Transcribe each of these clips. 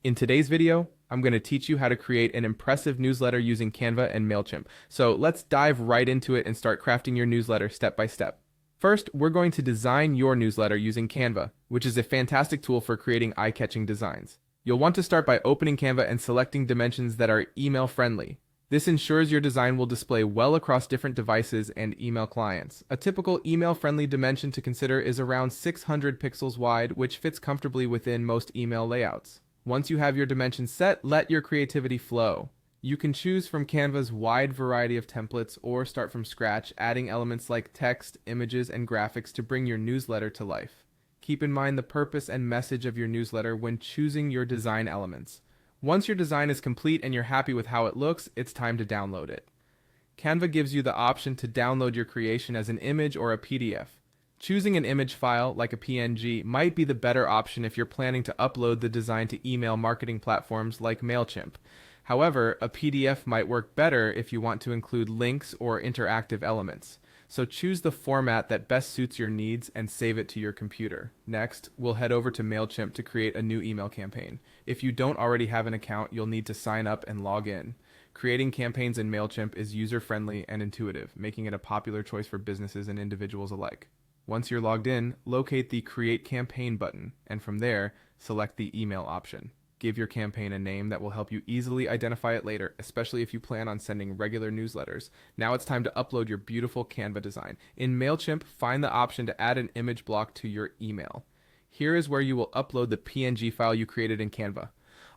In today's video, I'm going to teach you how to create an impressive newsletter using Canva and Mailchimp. So let's dive right into it and start crafting your newsletter step by step. First, we're going to design your newsletter using Canva, which is a fantastic tool for creating eye-catching designs. You'll want to start by opening Canva and selecting dimensions that are email friendly. This ensures your design will display well across different devices and email clients. A typical email-friendly dimension to consider is around 600 pixels wide, which fits comfortably within most email layouts. Once you have your dimensions set, let your creativity flow. You can choose from Canva's wide variety of templates or start from scratch, adding elements like text, images, and graphics to bring your newsletter to life. Keep in mind the purpose and message of your newsletter when choosing your design elements. Once your design is complete and you're happy with how it looks, it's time to download it. Canva gives you the option to download your creation as an image or a PDF. Choosing an image file, like a PNG, might be the better option if you're planning to upload the design to email marketing platforms like Mailchimp. However, a PDF might work better if you want to include links or interactive elements. So choose the format that best suits your needs and save it to your computer. Next, we'll head over to Mailchimp to create a new email campaign. If you don't already have an account, you'll need to sign up and log in. Creating campaigns in Mailchimp is user-friendly and intuitive, making it a popular choice for businesses and individuals alike. Once you're logged in, locate the Create Campaign button, and from there, select the email option. Give your campaign a name that will help you easily identify it later, especially if you plan on sending regular newsletters. Now it's time to upload your beautiful Canva design. In Mailchimp, find the option to add an image block to your email. Here is where you will upload the PNG file you created in Canva.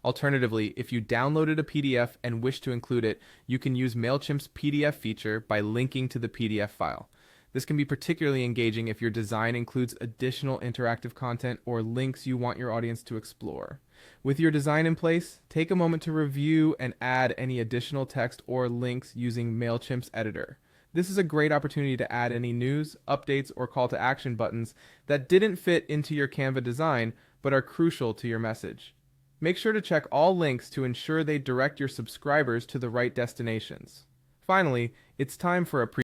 Alternatively, if you downloaded a PDF and wish to include it, you can use Mailchimp's PDF feature by linking to the PDF file. This can be particularly engaging if your design includes additional interactive content or links you want your audience to explore. With your design in place, take a moment to review and add any additional text or links using Mailchimp's editor. This is a great opportunity to add any news, updates, or call to action buttons that didn't fit into your Canva design but are crucial to your message. Make sure to check all links to ensure they direct your subscribers to the right destinations. Finally, it's time for a